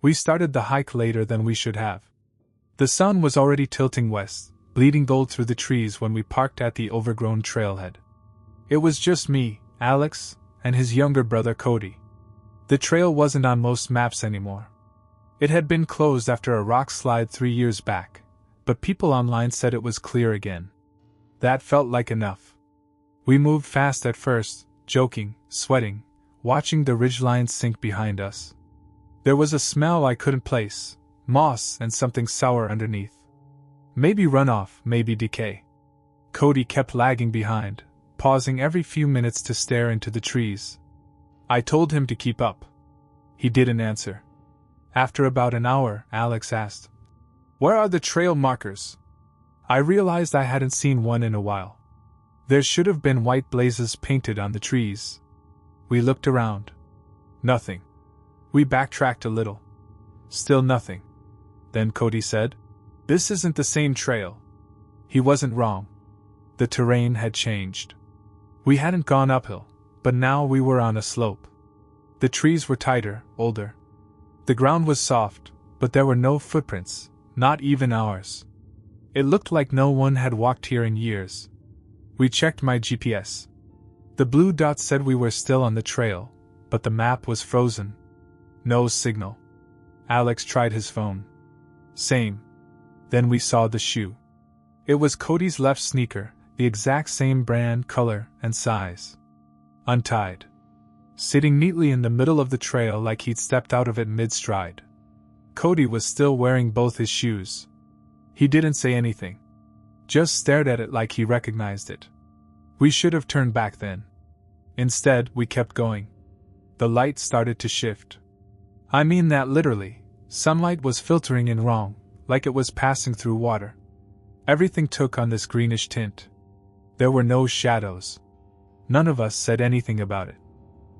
We started the hike later than we should have. The sun was already tilting west, bleeding gold through the trees when we parked at the overgrown trailhead. It was just me, Alex, and his younger brother Cody. The trail wasn't on most maps anymore. It had been closed after a rock slide 3 years back, but people online said it was clear again. That felt like enough. We moved fast at first, joking, sweating, watching the ridgeline sink behind us. There was a smell I couldn't place, moss and something sour underneath. Maybe runoff, maybe decay. Cody kept lagging behind, pausing every few minutes to stare into the trees. I told him to keep up. He didn't answer. After about an hour, Alex asked, "Where are the trail markers?" I realized I hadn't seen one in a while. There should have been white blazes painted on the trees. We looked around. Nothing. We backtracked a little. Still nothing. Then Cody said, "This isn't the same trail." He wasn't wrong. The terrain had changed. We hadn't gone uphill, but now we were on a slope. The trees were tighter, older. The ground was soft, but there were no footprints, not even ours. It looked like no one had walked here in years. We checked my GPS. The blue dot said we were still on the trail, but the map was frozen. No signal. Alex tried his phone. Same. Then we saw the shoe. It was Cody's left sneaker, the exact same brand, color, and size. Untied. Sitting neatly in the middle of the trail like he'd stepped out of it mid-stride. Cody was still wearing both his shoes. He didn't say anything. Just stared at it like he recognized it. We should have turned back then. Instead, we kept going. The light started to shift. I mean that literally. Sunlight was filtering in wrong, like it was passing through water. Everything took on this greenish tint. There were no shadows. None of us said anything about it.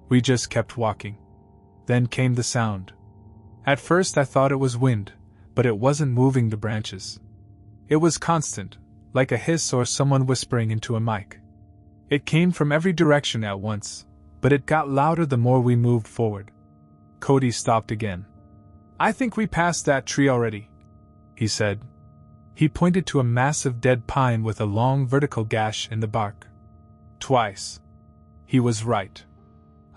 We just kept walking. Then came the sound. At first I thought it was wind, but it wasn't moving the branches. It was constant, like a hiss or someone whispering into a mic. It came from every direction at once, but it got louder the more we moved forward. Cody stopped again. "I think we passed that tree already," he said. He pointed to a massive dead pine with a long vertical gash in the bark. Twice. He was right.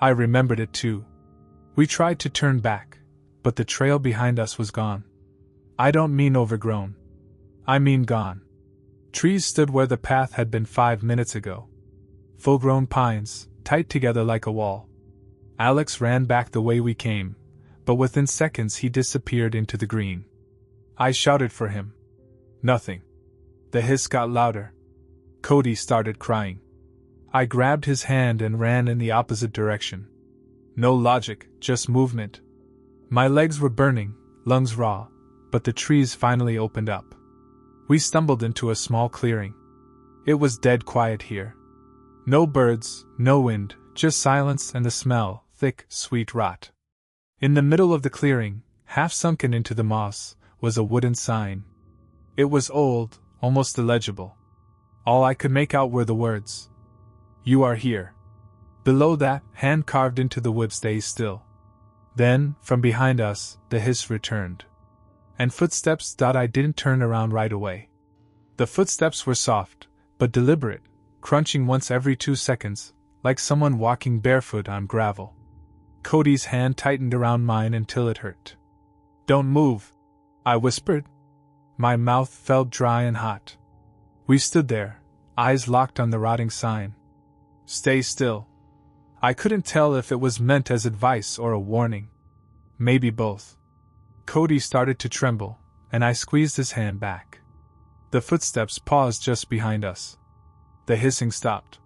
I remembered it too. We tried to turn back, but the trail behind us was gone. I don't mean overgrown. I mean gone. Trees stood where the path had been 5 minutes ago. Full-grown pines, tight together like a wall. Alex ran back the way we came, but within seconds he disappeared into the green. I shouted for him. Nothing. The hiss got louder. Cody started crying. I grabbed his hand and ran in the opposite direction. No logic, just movement. My legs were burning, lungs raw, but the trees finally opened up. We stumbled into a small clearing. It was dead quiet here. No birds, no wind, just silence and the smell, thick, sweet rot. In the middle of the clearing, half sunken into the moss, was a wooden sign. It was old, almost illegible. All I could make out were the words, "You are here." Below that, hand carved into the wood, "Stay still." Then, from behind us, the hiss returned. And footsteps. I didn't turn around right away. The footsteps were soft, but deliberate, crunching once every 2 seconds, like someone walking barefoot on gravel. Cody's hand tightened around mine until it hurt. "Don't move," I whispered. My mouth felt dry and hot. We stood there, eyes locked on the rotting sign. "Stay still." I couldn't tell if it was meant as advice or a warning. Maybe both. Cody started to tremble, and I squeezed his hand back. The footsteps paused just behind us. The hissing stopped.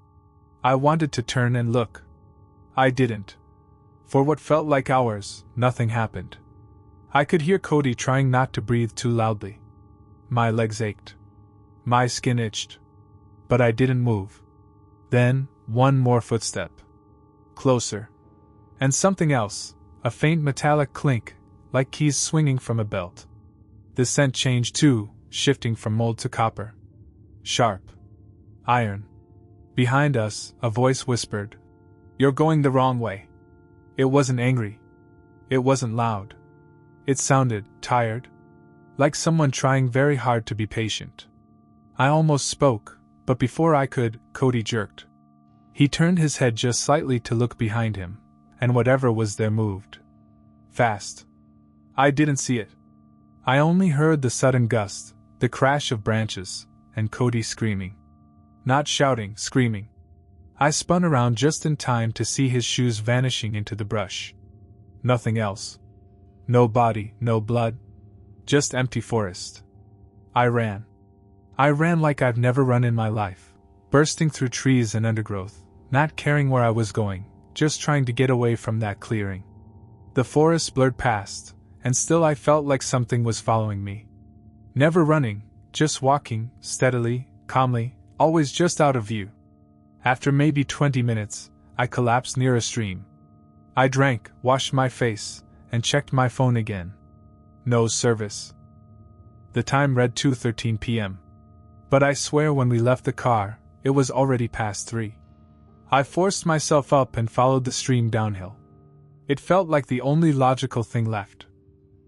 I wanted to turn and look. I didn't. For what felt like hours, nothing happened. I could hear Cody trying not to breathe too loudly. My legs ached. My skin itched. But I didn't move. Then, one more footstep. Closer. And something else, a faint metallic clink, like keys swinging from a belt. The scent changed too, shifting from mold to copper. Sharp. Iron. Behind us, a voice whispered, "You're going the wrong way." It wasn't angry. It wasn't loud. It sounded tired, like someone trying very hard to be patient. I almost spoke, but before I could, Cody jerked. He turned his head just slightly to look behind him, and whatever was there moved. Fast. I didn't see it. I only heard the sudden gust, the crash of branches, and Cody screaming. Not shouting, screaming. I spun around just in time to see his shoes vanishing into the brush. Nothing else. No body, no blood. Just empty forest. I ran. I ran like I've never run in my life, bursting through trees and undergrowth, not caring where I was going, just trying to get away from that clearing. The forest blurred past, and still I felt like something was following me. Never running, just walking, steadily, calmly, always just out of view. After maybe 20 minutes, I collapsed near a stream. I drank, washed my face, and checked my phone again. No service. The time read 2:13 p.m. But I swear when we left the car, it was already past 3. I forced myself up and followed the stream downhill. It felt like the only logical thing left.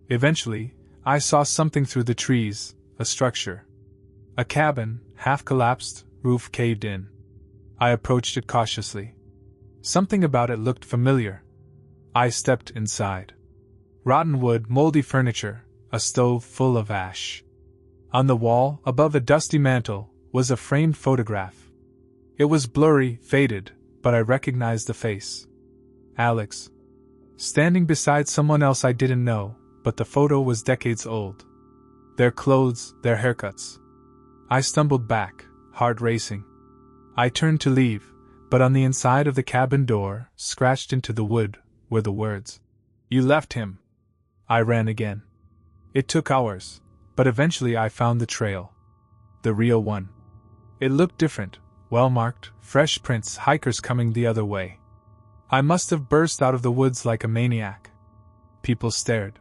Eventually, I saw something through the trees, a structure. A cabin, half collapsed, roof caved in. I approached it cautiously. Something about it looked familiar. I stepped inside. Rotten wood, moldy furniture, a stove full of ash. On the wall, above a dusty mantel, was a framed photograph. It was blurry, faded, but I recognized the face. Alex. Standing beside someone else I didn't know, but the photo was decades old. Their clothes, their haircuts. I stumbled back, heart racing. I turned to leave, but on the inside of the cabin door, scratched into the wood, were the words, "You left him." I ran again. It took hours, but eventually I found the trail. The real one. It looked different, well-marked, fresh prints, hikers coming the other way. I must have burst out of the woods like a maniac. People stared.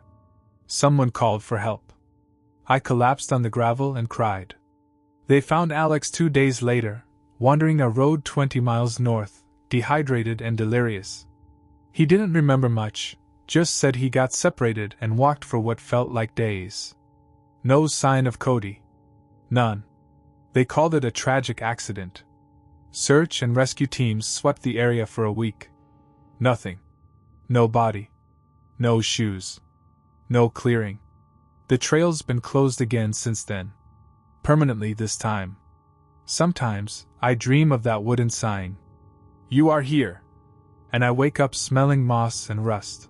Someone called for help. I collapsed on the gravel and cried. They found Alex 2 days later, wandering a road 20 miles north, dehydrated and delirious. He didn't remember much, just said he got separated and walked for what felt like days. No sign of Cody. None. They called it a tragic accident. Search and rescue teams swept the area for a week. Nothing. No body. No shoes. No clearing. The trail's been closed again since then. Permanently this time. Sometimes, I dream of that wooden sign. "You are here." And I wake up smelling moss and rust.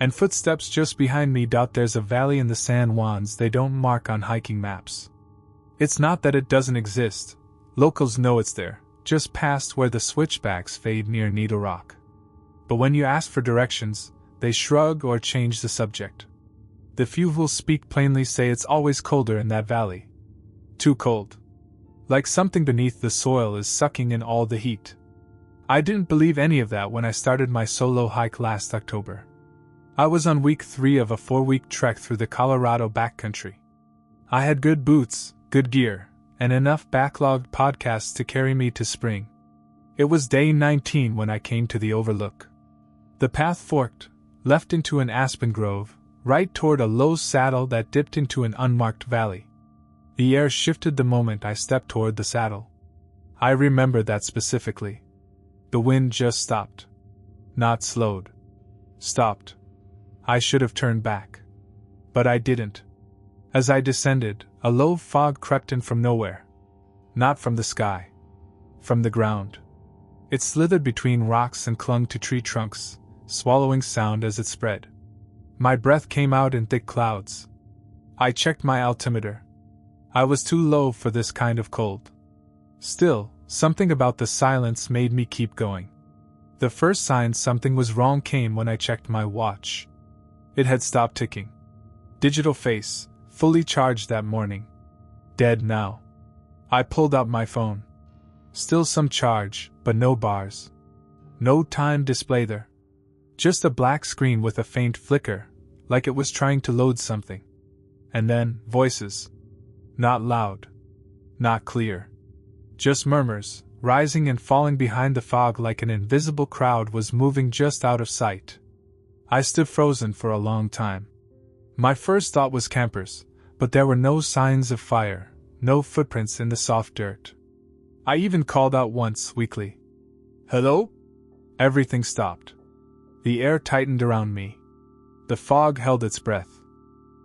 And footsteps just behind me. There's a valley in the San Juans they don't mark on hiking maps. It's not that it doesn't exist. Locals know it's there, just past where the switchbacks fade near Needle Rock. But when you ask for directions, they shrug or change the subject. The few who'll speak plainly say it's always colder in that valley. Too cold. Like something beneath the soil is sucking in all the heat. I didn't believe any of that when I started my solo hike last October. I was on week 3 of a 4-week trek through the Colorado backcountry. I had good boots, good gear, and enough backlogged podcasts to carry me to spring. It was day 19 when I came to the overlook. The path forked, left into an aspen grove, right toward a low saddle that dipped into an unmarked valley. The air shifted the moment I stepped toward the saddle. I remember that specifically. The wind just stopped. Not slowed. Stopped. I should have turned back. But I didn't. As I descended, a low fog crept in from nowhere. Not from the sky. From the ground. It slithered between rocks and clung to tree trunks, swallowing sound as it spread. My breath came out in thick clouds. I checked my altimeter. I was too low for this kind of cold. Still, something about the silence made me keep going. The first sign something was wrong came when I checked my watch. It had stopped ticking. Digital face, fully charged that morning. Dead now. I pulled out my phone. Still some charge, but no bars. No time display there. Just a black screen with a faint flicker, like it was trying to load something. And then, voices. Not loud. Not clear. Just murmurs, rising and falling behind the fog like an invisible crowd was moving just out of sight. I stood frozen for a long time. My first thought was campers, but there were no signs of fire, no footprints in the soft dirt. I even called out once, weakly. "Hello?" Everything stopped. The air tightened around me. The fog held its breath.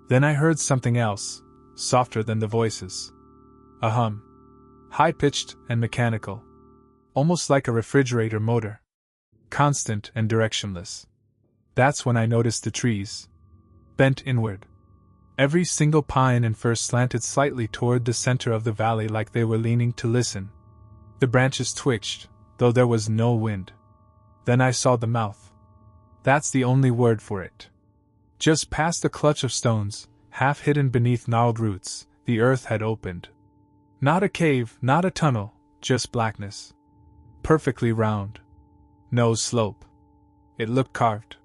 Then I heard something else, softer than the voices. A hum. High-pitched and mechanical. Almost like a refrigerator motor. Constant and directionless. That's when I noticed the trees. Bent inward. Every single pine and fir slanted slightly toward the center of the valley like they were leaning to listen. The branches twitched, though there was no wind. Then I saw the mouth. That's the only word for it. Just past a clutch of stones, half hidden beneath gnarled roots, the earth had opened. Not a cave, not a tunnel, just blackness. Perfectly round. No slope. It looked carved.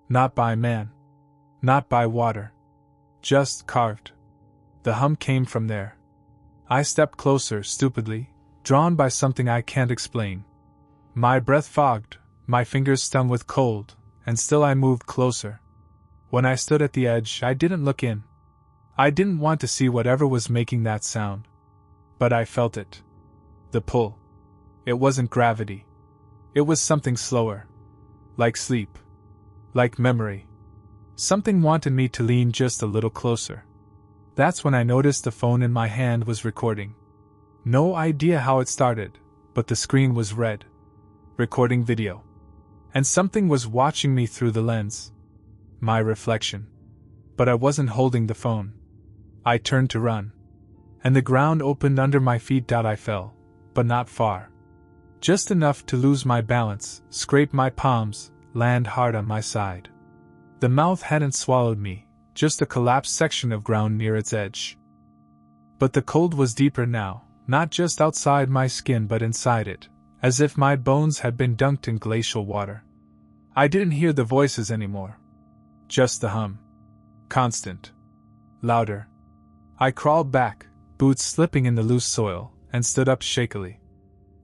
Not by man. Not by water. Just carved. The hum came from there. I stepped closer, stupidly, drawn by something I can't explain. My breath fogged, my fingers stung with cold, and still I moved closer. When I stood at the edge, I didn't look in. I didn't want to see whatever was making that sound. But I felt it. The pull. It wasn't gravity. It was something slower. Like sleep. Like memory. Something wanted me to lean just a little closer. That's when I noticed the phone in my hand was recording. No idea how it started, but the screen was red. Recording video. And something was watching me through the lens. My reflection. But I wasn't holding the phone. I turned to run. And the ground opened under my feet. I fell, but not far. Just enough to lose my balance, scrape my palms, land hard on my side. The mouth hadn't swallowed me, just a collapsed section of ground near its edge. But the cold was deeper now, not just outside my skin but inside it, as if my bones had been dunked in glacial water. I didn't hear the voices anymore. Just the hum. Constant. Louder. I crawled back, boots slipping in the loose soil, and stood up shakily.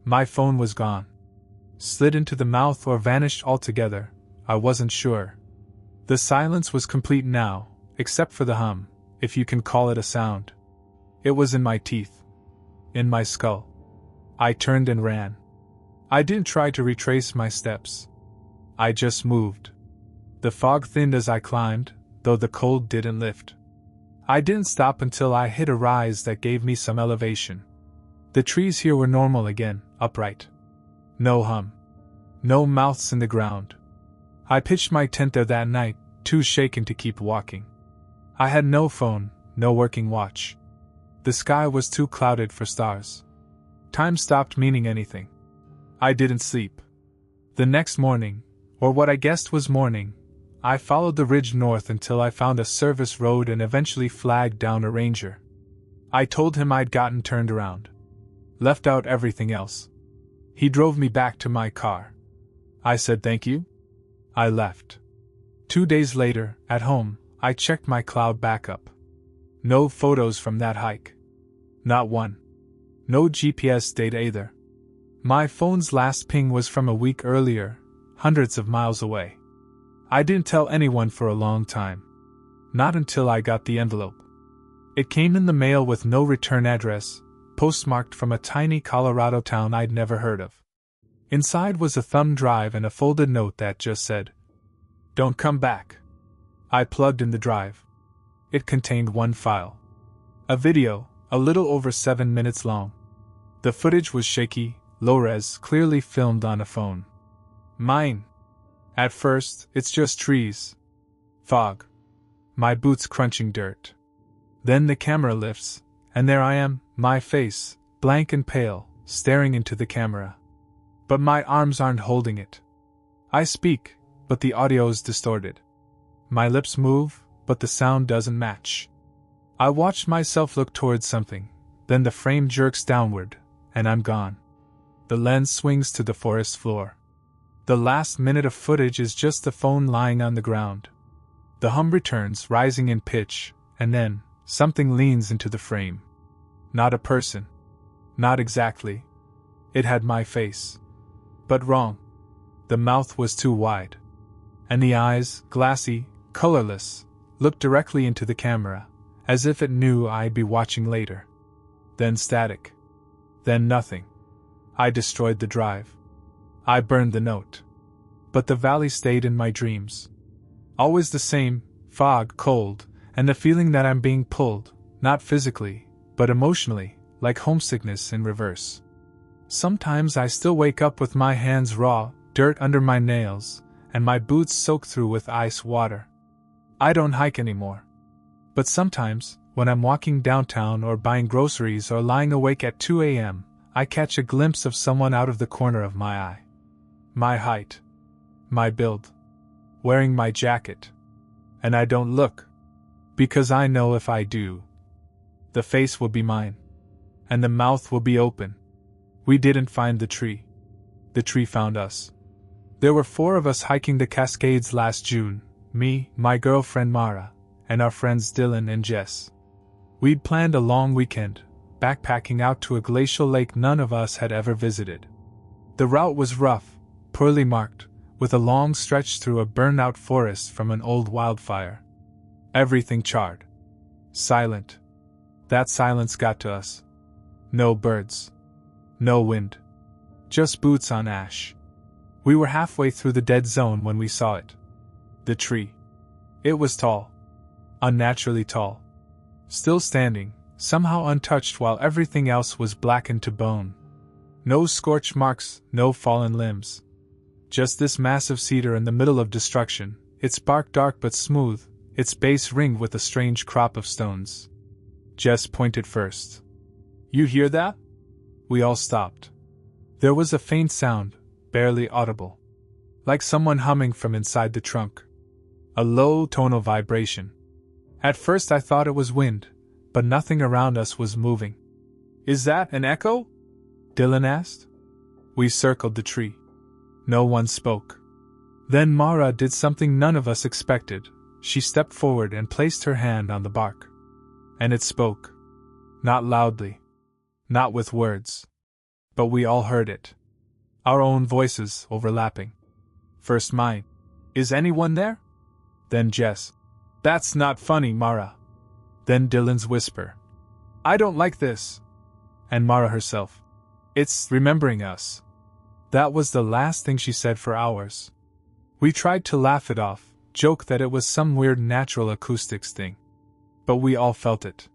My phone was gone. Slid into the mouth or vanished altogether, I wasn't sure. The silence was complete now, except for the hum, if you can call it a sound. It was in my teeth. In my skull. I turned and ran. I didn't try to retrace my steps. I just moved. The fog thinned as I climbed, though the cold didn't lift. I didn't stop until I hit a rise that gave me some elevation. The trees here were normal again, upright. No hum. No mouths in the ground. I pitched my tent there that night, too shaken to keep walking. I had no phone, no working watch. The sky was too clouded for stars. Time stopped meaning anything. I didn't sleep. The next morning, or what I guessed was morning, I followed the ridge north until I found a service road and eventually flagged down a ranger. I told him I'd gotten turned around. Left out everything else. He drove me back to my car. I said thank you. I left. 2 days later, at home, I checked my cloud backup. No photos from that hike. Not one. No GPS data either. My phone's last ping was from a week earlier, hundreds of miles away. I didn't tell anyone for a long time. Not until I got the envelope. It came in the mail with no return address, postmarked from a tiny Colorado town I'd never heard of. Inside was a thumb drive and a folded note that just said, "Don't come back." I plugged in the drive. It contained one file. A video, a little over 7 minutes long. The footage was shaky, low-res, clearly filmed on a phone. Mine. At first, it's just trees. Fog. My boots crunching dirt. Then the camera lifts, and there I am, my face, blank and pale, staring into the camera. But my arms aren't holding it. I speak, but the audio's distorted. My lips move, but the sound doesn't match. I watch myself look towards something, then the frame jerks downward, and I'm gone. The lens swings to the forest floor. The last minute of footage is just the phone lying on the ground. The hum returns, rising in pitch, and then, something leans into the frame. Not a person. Not exactly. It had my face. But wrong. The mouth was too wide. And the eyes, glassy, colorless, looked directly into the camera, as if it knew I'd be watching later. Then static. Then nothing. I destroyed the drive. I burned the note. But the valley stayed in my dreams. Always the same, fog, cold, and the feeling that I'm being pulled, not physically, but emotionally, like homesickness in reverse. Sometimes I still wake up with my hands raw, dirt under my nails, and my boots soaked through with ice water. I don't hike anymore. But sometimes, when I'm walking downtown or buying groceries or lying awake at 2 a.m., I catch a glimpse of someone out of the corner of my eye. My height. My build. Wearing my jacket. And I don't look. Because I know if I do, the face will be mine. And the mouth will be open. We didn't find the tree. The tree found us. There were 4 of us hiking the Cascades last June, me, my girlfriend Mara, and our friends Dylan and Jess. We'd planned a long weekend, backpacking out to a glacial lake none of us had ever visited. The route was rough, poorly marked, with a long stretch through a burned-out forest from an old wildfire. Everything charred. Silent. That silence got to us. No birds. No wind. Just boots on ash. We were halfway through the dead zone when we saw it. The tree. It was tall. Unnaturally tall. Still standing, somehow untouched while everything else was blackened to bone. No scorch marks, no fallen limbs. Just this massive cedar in the middle of destruction, its bark dark but smooth, its base ringed with a strange crop of stones. Jess pointed first. "You hear that?" We all stopped. There was a faint sound, barely audible. Like someone humming from inside the trunk. A low tonal vibration. At first I thought it was wind, but nothing around us was moving. "Is that an echo?" Dylan asked. We circled the tree. No one spoke. Then Mara did something none of us expected. She stepped forward and placed her hand on the bark. And it spoke. Not loudly. Not with words. But we all heard it. Our own voices overlapping. First mine. "Is anyone there?" Then Jess. "That's not funny, Mara." Then Dylan's whisper. "I don't like this." And Mara herself. "It's remembering us." That was the last thing she said for hours. We tried to laugh it off, joke that it was some weird natural acoustics thing. But we all felt it.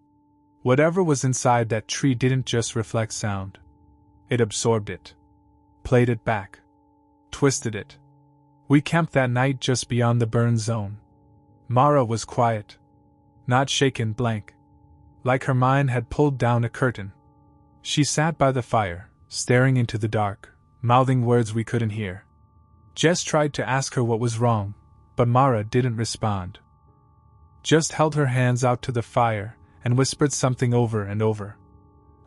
Whatever was inside that tree didn't just reflect sound. It absorbed it. Played it back. Twisted it. We camped that night just beyond the burn zone. Mara was quiet. Not shaken, blank. Like her mind had pulled down a curtain. She sat by the fire, staring into the dark, mouthing words we couldn't hear. Jess tried to ask her what was wrong, but Mara didn't respond. Just held her hands out to the fire and whispered something over and over.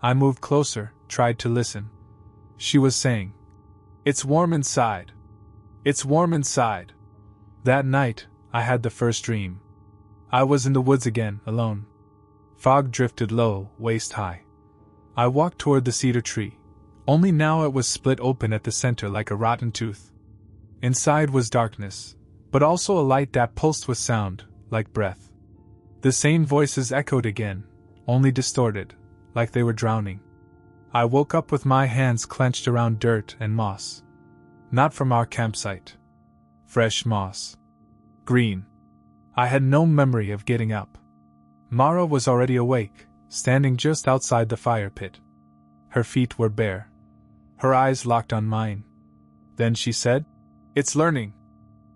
I moved closer, tried to listen. She was saying, "It's warm inside. It's warm inside." That night, I had the first dream. I was in the woods again, alone. Fog drifted low, waist high. I walked toward the cedar tree, only now it was split open at the center like a rotten tooth. Inside was darkness, but also a light that pulsed with sound, like breath. The same voices echoed again, only distorted, like they were drowning. I woke up with my hands clenched around dirt and moss. Not from our campsite. Fresh moss. Green. I had no memory of getting up. Mara was already awake, standing just outside the fire pit. Her feet were bare. Her eyes locked on mine. Then she said, "It's learning."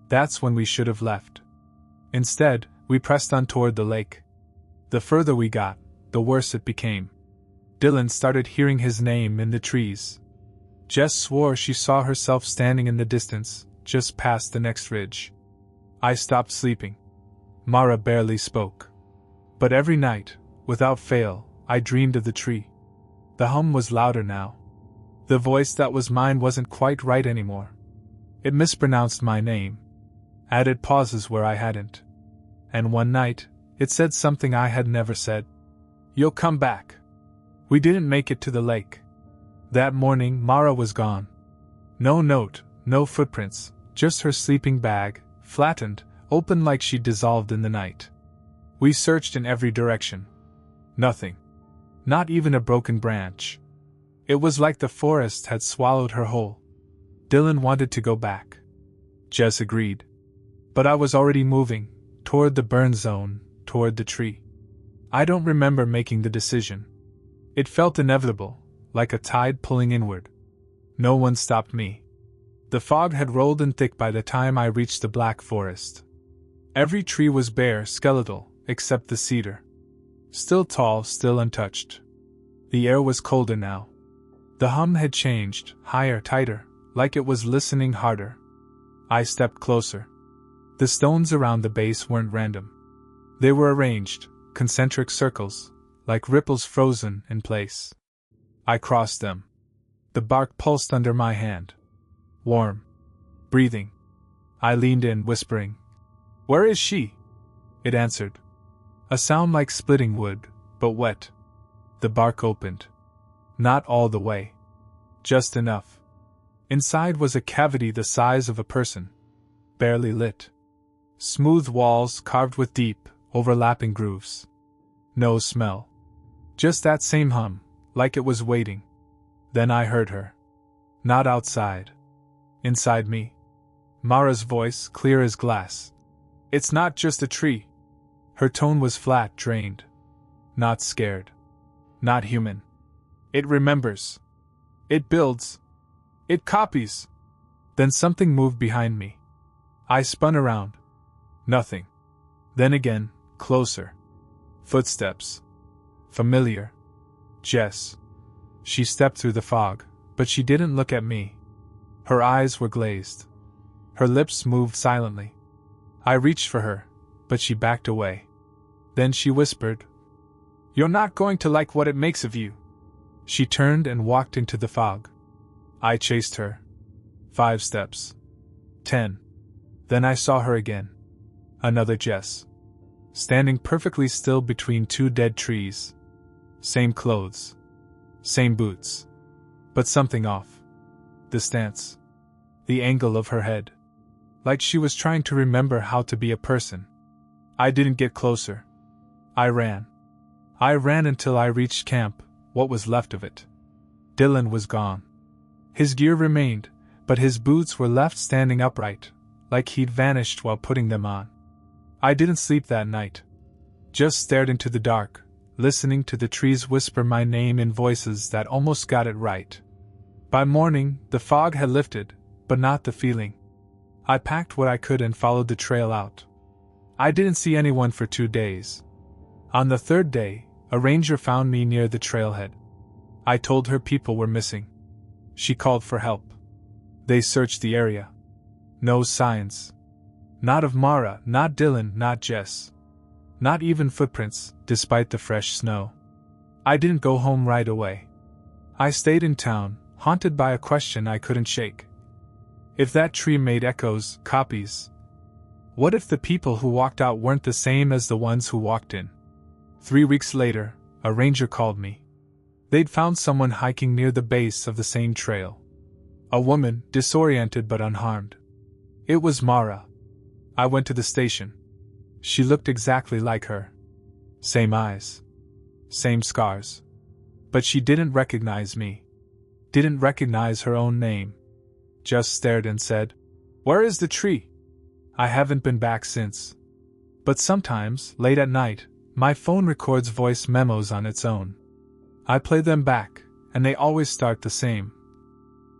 That's when we should have left. Instead, we pressed on toward the lake. The further we got, the worse it became. Dylan started hearing his name in the trees. Jess swore she saw herself standing in the distance, just past the next ridge. I stopped sleeping. Mara barely spoke. But every night, without fail, I dreamed of the tree. The hum was louder now. The voice that was mine wasn't quite right anymore. It mispronounced my name. Added pauses where I hadn't. And one night, it said something I had never said. "You'll come back." We didn't make it to the lake. That morning, Mara was gone. No note, no footprints, just her sleeping bag, flattened, open like she dissolved in the night. We searched in every direction. Nothing. Not even a broken branch. It was like the forest had swallowed her whole. Dylan wanted to go back. Jess agreed. But I was already moving, toward the burn zone, toward the tree. I don't remember making the decision. It felt inevitable, like a tide pulling inward. No one stopped me. The fog had rolled in thick by the time I reached the black forest. Every tree was bare, skeletal, except the cedar. Still tall, still untouched. The air was colder now. The hum had changed, higher, tighter, like it was listening harder. I stepped closer. The stones around the base weren't random. They were arranged, concentric circles, like ripples frozen in place. I crossed them. The bark pulsed under my hand. Warm. Breathing. I leaned in, whispering, "Where is she?" It answered. A sound like splitting wood, but wet. The bark opened. Not all the way. Just enough. Inside was a cavity the size of a person. Barely lit. Smooth walls carved with deep, overlapping grooves. No smell. Just that same hum, like it was waiting. Then I heard her. Not outside. Inside me. Mara's voice, clear as glass. "It's not just a tree." Her tone was flat, drained. Not scared. Not human. "It remembers. It builds. It copies." Then something moved behind me. I spun around. Nothing. Then again, closer. Footsteps. Familiar. Jess. She stepped through the fog, but she didn't look at me. Her eyes were glazed. Her lips moved silently. I reached for her, but she backed away. Then she whispered, "You're not going to like what it makes of you." She turned and walked into the fog. I chased her. 5 steps. 10. Then I saw her again. Another Jess. Standing perfectly still between 2 dead trees. Same clothes. Same boots. But something off. The stance. The angle of her head. Like she was trying to remember how to be a person. I didn't get closer. I ran. I ran until I reached camp, what was left of it. Dylan was gone. His gear remained, but his boots were left standing upright, like he'd vanished while putting them on. I didn't sleep that night. Just stared into the dark, listening to the trees whisper my name in voices that almost got it right. By morning, the fog had lifted, but not the feeling. I packed what I could and followed the trail out. I didn't see anyone for 2 days. On the 3rd day, a ranger found me near the trailhead. I told her people were missing. She called for help. They searched the area. No signs. Not of Mara, not Dylan, not Jess. Not even footprints, despite the fresh snow. I didn't go home right away. I stayed in town, haunted by a question I couldn't shake. If that tree made echoes, copies, what if the people who walked out weren't the same as the ones who walked in? 3 weeks later, a ranger called me. They'd found someone hiking near the base of the same trail. A woman, disoriented but unharmed. It was Mara. I went to the station. She looked exactly like her. Same eyes. Same scars. But she didn't recognize me. Didn't recognize her own name. Just stared and said, "Where is the tree?" I haven't been back since. But sometimes, late at night, my phone records voice memos on its own. I play them back, and they always start the same.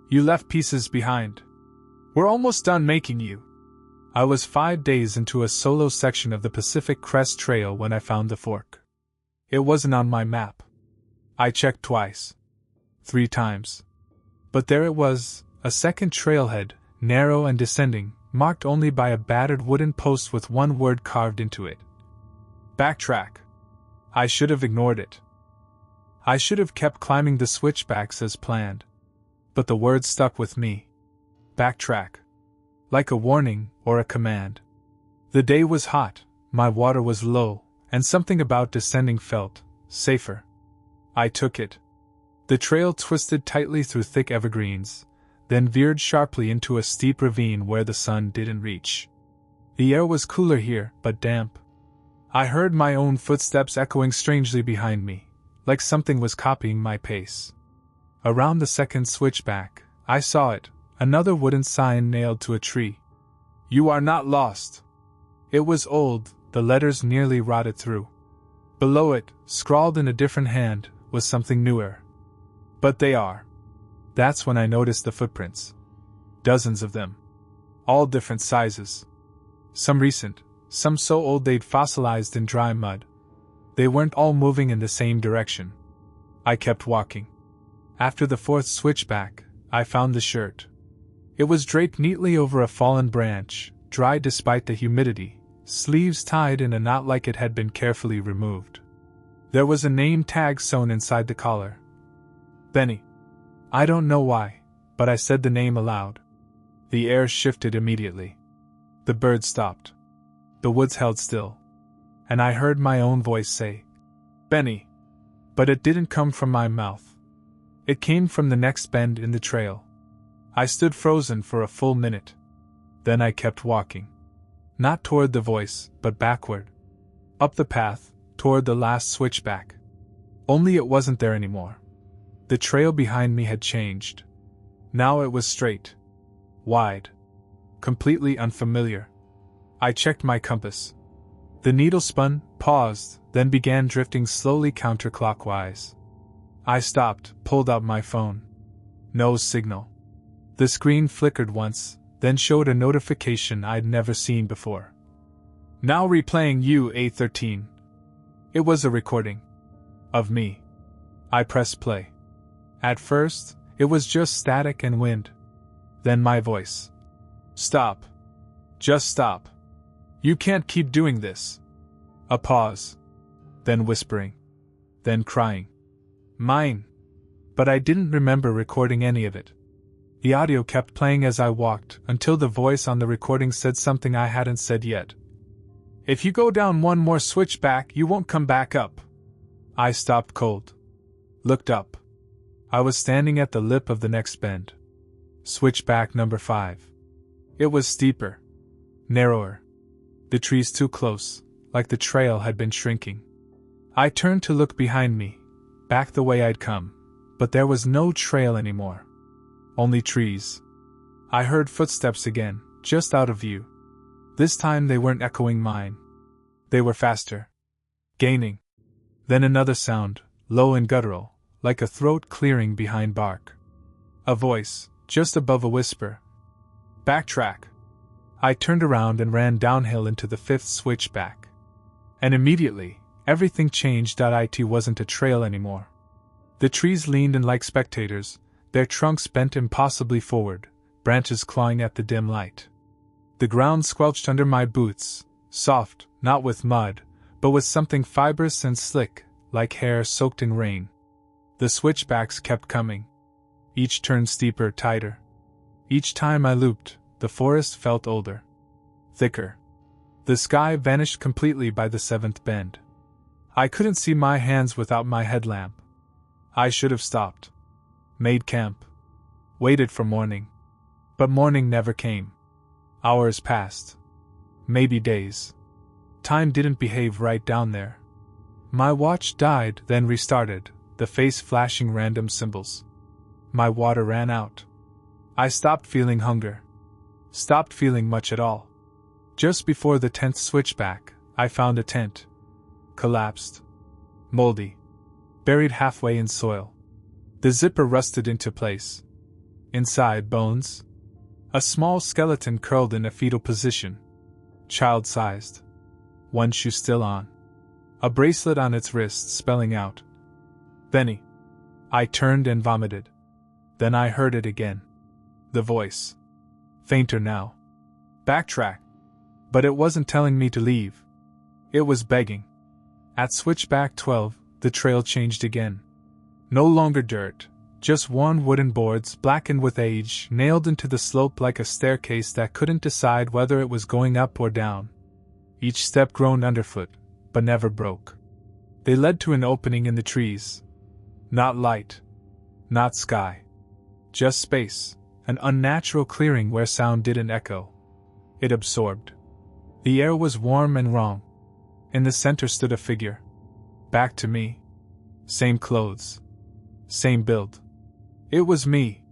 "You left pieces behind. We're almost done making you." I was 5 days into a solo section of the Pacific Crest Trail when I found the fork. It wasn't on my map. I checked twice. 3 times. But there it was, a second trailhead, narrow and descending, marked only by a battered wooden post with one word carved into it. Backtrack. I should have ignored it. I should have kept climbing the switchbacks as planned. But the word stuck with me. Backtrack. Like a warning or a command. The day was hot, my water was low, and something about descending felt safer. I took it. The trail twisted tightly through thick evergreens, then veered sharply into a steep ravine where the sun didn't reach. The air was cooler here, but damp. I heard my own footsteps echoing strangely behind me, like something was copying my pace. Around the second switchback, I saw it, another wooden sign nailed to a tree. "You are not lost." It was old, the letters nearly rotted through. Below it, scrawled in a different hand, was something newer. "But they are." That's when I noticed the footprints. Dozens of them. All different sizes. Some recent, some so old they'd fossilized in dry mud. They weren't all moving in the same direction. I kept walking. After the fourth switchback, I found the shirt. It was draped neatly over a fallen branch, dry despite the humidity, sleeves tied in a knot like it had been carefully removed. There was a name tag sewn inside the collar. Benny. I don't know why, but I said the name aloud. The air shifted immediately. The birds stopped. The woods held still. And I heard my own voice say, "Benny." But it didn't come from my mouth. It came from the next bend in the trail. I stood frozen for a full minute. Then I kept walking. Not toward the voice, but backward. Up the path, toward the last switchback. Only it wasn't there anymore. The trail behind me had changed. Now it was straight. Wide. Completely unfamiliar. I checked my compass. The needle spun, paused, then began drifting slowly counterclockwise. I stopped, pulled out my phone. No signal. The screen flickered once, then showed a notification I'd never seen before. "Now replaying UA13. It was a recording. Of me. I pressed play. At first, it was just static and wind. Then my voice. "Stop. Just stop. You can't keep doing this." A pause. Then whispering. Then crying. "Mine." But I didn't remember recording any of it. The audio kept playing as I walked, until the voice on the recording said something I hadn't said yet. "If you go down one more switchback, you won't come back up." I stopped cold. Looked up. I was standing at the lip of the next bend. Switchback number 5. It was steeper. Narrower. The trees too close, like the trail had been shrinking. I turned to look behind me, back the way I'd come, but there was no trail anymore. Only trees. I heard footsteps again, just out of view. This time they weren't echoing mine. They were faster. Gaining. Then another sound, low and guttural, like a throat clearing behind bark. A voice, just above a whisper. "Backtrack." I turned around and ran downhill into the 5th switchback. And immediately, everything changed. It wasn't a trail anymore. The trees leaned in like spectators, their trunks bent impossibly forward, branches clawing at the dim light. The ground squelched under my boots, soft, not with mud, but with something fibrous and slick, like hair soaked in rain. The switchbacks kept coming. Each turn steeper, tighter. Each time I looped, the forest felt older. Thicker. The sky vanished completely by the 7th bend. I couldn't see my hands without my headlamp. I should have stopped. Made camp. Waited for morning. But morning never came. Hours passed. Maybe days. Time didn't behave right down there. My watch died, then restarted, the face flashing random symbols. My water ran out. I stopped feeling hunger. Stopped feeling much at all. Just before the 10th switchback, I found a tent. Collapsed. Moldy. Buried halfway in soil. The zipper rusted into place. Inside, bones. A small skeleton curled in a fetal position. Child-sized. One shoe still on. A bracelet on its wrist spelling out. "Benny." I turned and vomited. Then I heard it again. The voice. Fainter now. "Backtrack." But it wasn't telling me to leave. It was begging. At switchback 12, the trail changed again. No longer dirt, just worn wooden boards blackened with age nailed into the slope like a staircase that couldn't decide whether it was going up or down. Each step groaned underfoot, but never broke. They led to an opening in the trees. Not light. Not sky. Just space, an unnatural clearing where sound didn't echo. It absorbed. The air was warm and wrong. In the center stood a figure. Back to me. Same clothes. Same build. It was me.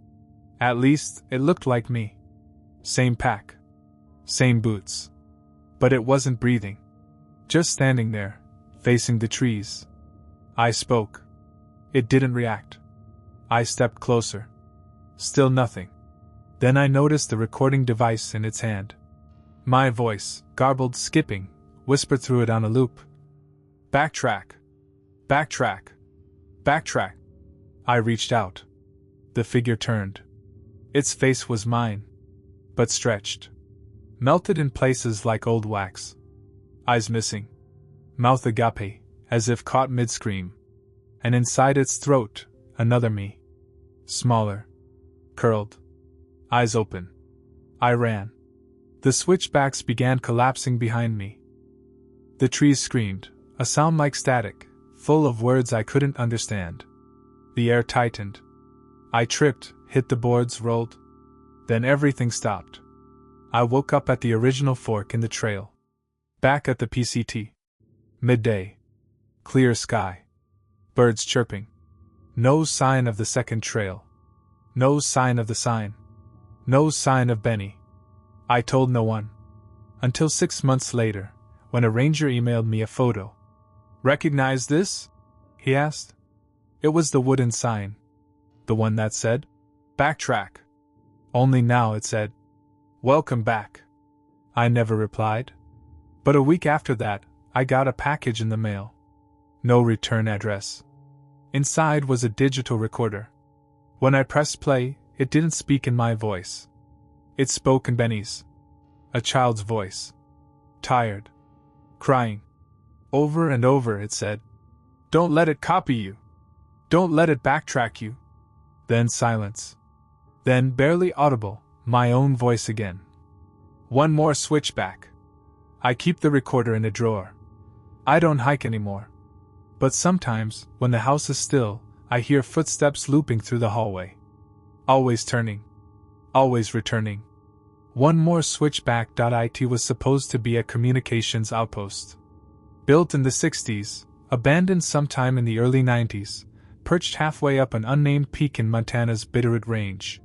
At least, it looked like me. Same pack. Same boots. But it wasn't breathing. Just standing there, facing the trees. I spoke. It didn't react. I stepped closer. Still nothing. Then I noticed the recording device in its hand. My voice, garbled, skipping, whispered through it on a loop. Backtrack. Backtrack. Backtrack. I reached out. The figure turned. Its face was mine, but stretched. Melted in places like old wax. Eyes missing. Mouth agape, as if caught mid-scream. And inside its throat, another me. Smaller. Curled. Eyes open. I ran. The switchbacks began collapsing behind me. The trees screamed, a sound like static, full of words I couldn't understand. The air tightened. I tripped, hit the boards, rolled. Then everything stopped. I woke up at the original fork in the trail. Back at the PCT. Midday. Clear sky. Birds chirping. No sign of the second trail. No sign of the sign. No sign of Benny. I told no one. Until 6 months later, when a ranger emailed me a photo. "Recognize this?" he asked. It was the wooden sign. The one that said, "Backtrack." Only now it said, "Welcome back." I never replied. But a week after that, I got a package in the mail. No return address. Inside was a digital recorder. When I pressed play, it didn't speak in my voice. It spoke in Benny's. A child's voice. Tired. Crying. Over and over it said, "Don't let it copy you. Don't let it backtrack you." Then silence. Then, barely audible, my own voice again. "One more switchback. I keep the recorder in a drawer. I don't hike anymore. But sometimes, when the house is still, I hear footsteps looping through the hallway. Always turning. Always returning." One more switchback. It was supposed to be a communications outpost. Built in the 60s, abandoned sometime in the early 90s, perched halfway up an unnamed peak in Montana's Bitterroot Range.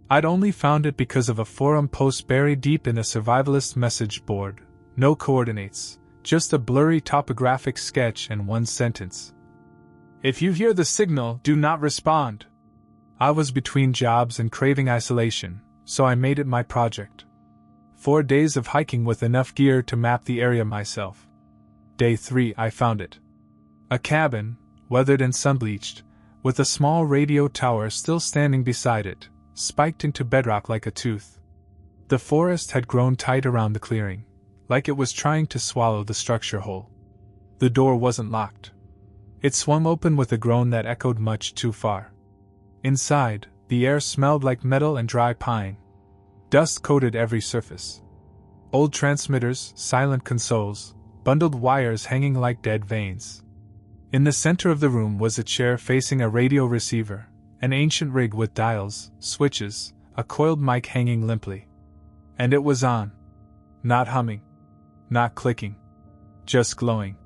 I'd only found it because of a forum post buried deep in a survivalist message board. No coordinates, just a blurry topographic sketch and one sentence. "If you hear the signal, do not respond." I was between jobs and craving isolation, so I made it my project. 4 days of hiking with enough gear to map the area myself. Day 3 I found it. A cabin, weathered and sun-bleached, with a small radio tower still standing beside it, spiked into bedrock like a tooth. The forest had grown tight around the clearing, like it was trying to swallow the structure whole. The door wasn't locked. It swung open with a groan that echoed much too far. Inside, the air smelled like metal and dry pine. Dust coated every surface. Old transmitters, silent consoles, bundled wires hanging like dead veins. In the center of the room was a chair facing a radio receiver, an ancient rig with dials, switches, a coiled mic hanging limply. And it was on. Not humming. Not clicking. Just glowing.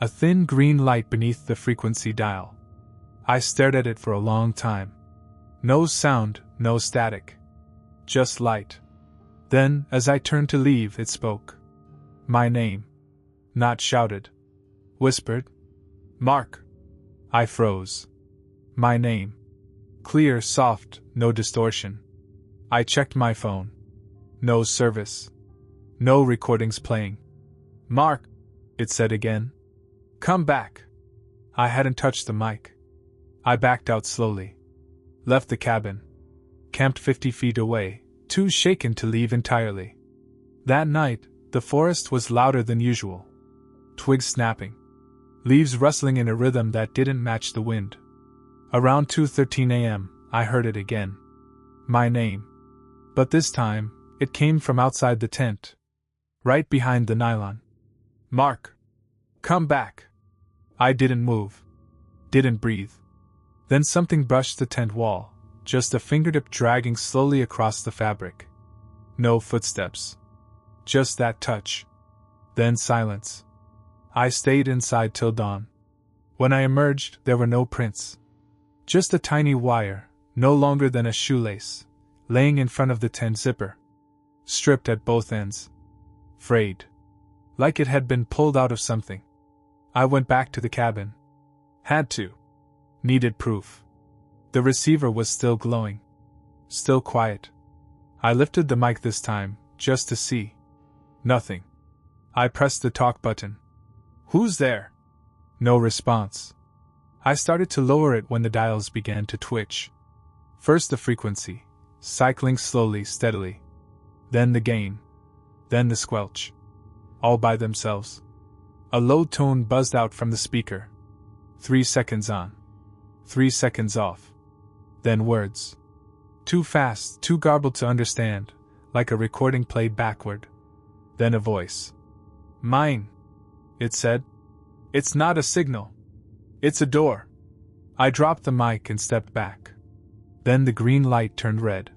A thin green light beneath the frequency dial. I stared at it for a long time. No sound, no static. Just light. Then, as I turned to leave, it spoke. My name. Not shouted. Whispered. "Mark." I froze. My name. Clear, soft, no distortion. I checked my phone. No service. No recordings playing. "Mark," it said again. "Come back." I hadn't touched the mic. I backed out slowly. Left the cabin. Camped 50 feet away, too shaken to leave entirely. That night, the forest was louder than usual. Twigs snapping. Leaves rustling in a rhythm that didn't match the wind. Around 2:13 a.m., I heard it again. My name. But this time, it came from outside the tent. Right behind the nylon. "Mark. Come back." I didn't move. Didn't breathe. Then something brushed the tent wall, just a fingertip dragging slowly across the fabric. No footsteps. Just that touch. Then silence. I stayed inside till dawn. When I emerged, there were no prints. Just a tiny wire, no longer than a shoelace, laying in front of the tent zipper. Stripped at both ends. Frayed. Like it had been pulled out of something. I went back to the cabin. Had to. Needed proof. The receiver was still glowing. Still quiet. I lifted the mic this time, just to see. Nothing. I pressed the talk button. "Who's there?" No response. I started to lower it when the dials began to twitch. First the frequency, cycling slowly, steadily. Then the gain. Then the squelch. All by themselves. A low tone buzzed out from the speaker. 3 seconds on. 3 seconds off. Then words. Too fast, too garbled to understand, like a recording played backward. Then a voice. "Mine," it said. "It's not a signal. It's a door." I dropped the mic and stepped back. Then the green light turned red.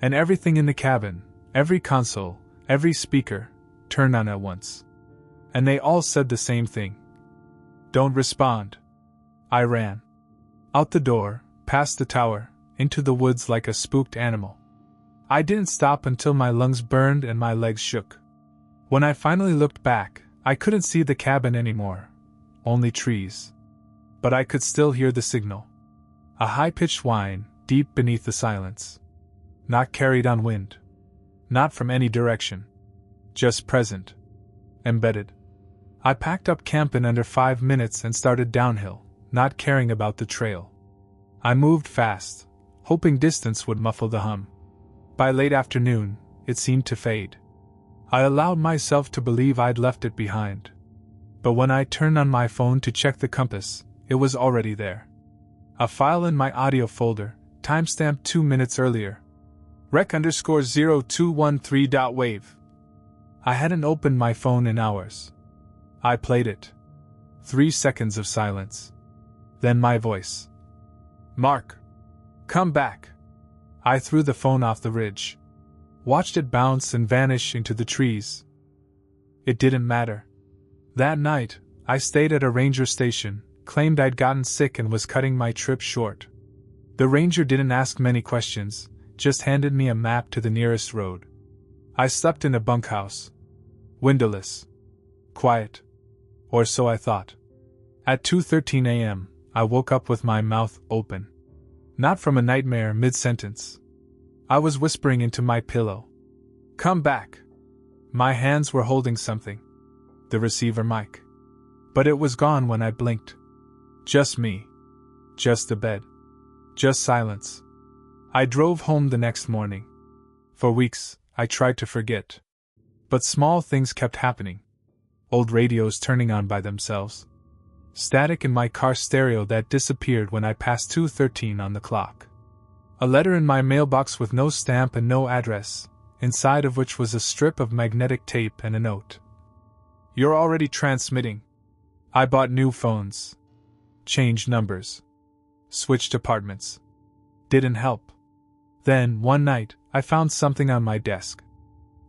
And everything in the cabin, every console, every speaker, turned on at once. And they all said the same thing. "Don't respond." I ran. Out the door, past the tower, into the woods like a spooked animal. I didn't stop until my lungs burned and my legs shook. When I finally looked back, I couldn't see the cabin anymore. Only trees. But I could still hear the signal. A high-pitched whine, deep beneath the silence. Not carried on wind. Not from any direction. Just present. Embedded. I packed up camp in under 5 minutes and started downhill, not caring about the trail. I moved fast, hoping distance would muffle the hum. By late afternoon, it seemed to fade. I allowed myself to believe I'd left it behind. But when I turned on my phone to check the compass, it was already there. A file in my audio folder, timestamped 2 minutes earlier. Rec_0213.wave. I hadn't opened my phone in hours. I played it. 3 seconds of silence. Then my voice. "Mark. Come back." I threw the phone off the ridge. Watched it bounce and vanish into the trees. It didn't matter. That night, I stayed at a ranger station, claimed I'd gotten sick and was cutting my trip short. The ranger didn't ask many questions, just handed me a map to the nearest road. I slept in a bunkhouse. Windowless. Quiet. Or so I thought. At 2:13 a.m., I woke up with my mouth open. Not from a nightmare mid-sentence. I was whispering into my pillow. "Come back." My hands were holding something. The receiver mic. But it was gone when I blinked. Just me. Just the bed. Just silence. I drove home the next morning. For weeks, I tried to forget. But small things kept happening. Old radios turning on by themselves. Static in my car stereo that disappeared when I passed 2:13 on the clock. A letter in my mailbox with no stamp and no address, inside of which was a strip of magnetic tape and a note. "You're already transmitting. I bought new phones. Changed numbers. Switched apartments. Didn't help." Then, one night, I found something on my desk.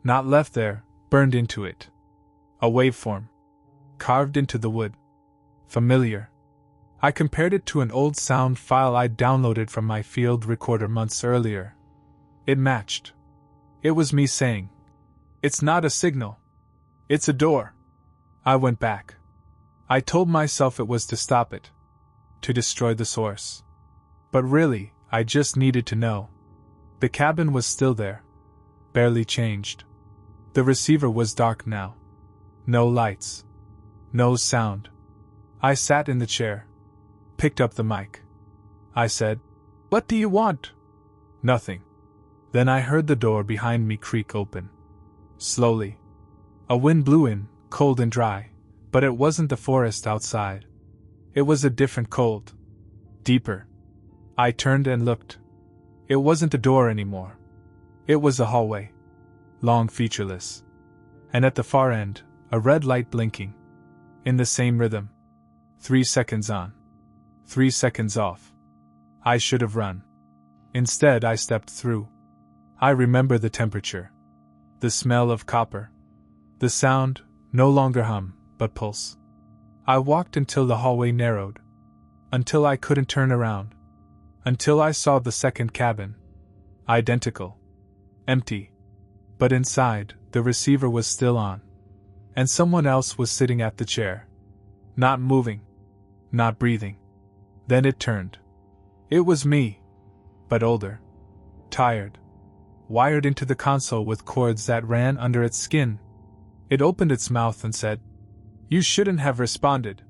Not left there, burned into it. A waveform. Carved into the wood. Familiar. I compared it to an old sound file I'd downloaded from my field recorder months earlier. It matched. It was me saying, "It's not a signal. It's a door." I went back. I told myself it was to stop it. To destroy the source. But really, I just needed to know. The cabin was still there. Barely changed. The receiver was dark now. No lights. No sound. I sat in the chair. Picked up the mic. I said, "What do you want?" Nothing. Then I heard the door behind me creak open. Slowly. A wind blew in, cold and dry, but it wasn't the forest outside. It was a different cold. Deeper. I turned and looked. It wasn't a door anymore. It was a hallway. Long, featureless. And at the far end, a red light blinking. In the same rhythm. 3 seconds on. 3 seconds off. I should have run. Instead, I stepped through. I remember the temperature. The smell of copper. The sound, no longer hum, but pulse. I walked until the hallway narrowed. Until I couldn't turn around. Until I saw the second cabin. Identical. Empty. But inside, the receiver was still on. And someone else was sitting at the chair. Not moving. Not breathing. Then it turned. It was me. But older. Tired. Wired into the console with cords that ran under its skin. It opened its mouth and said, "You shouldn't have responded."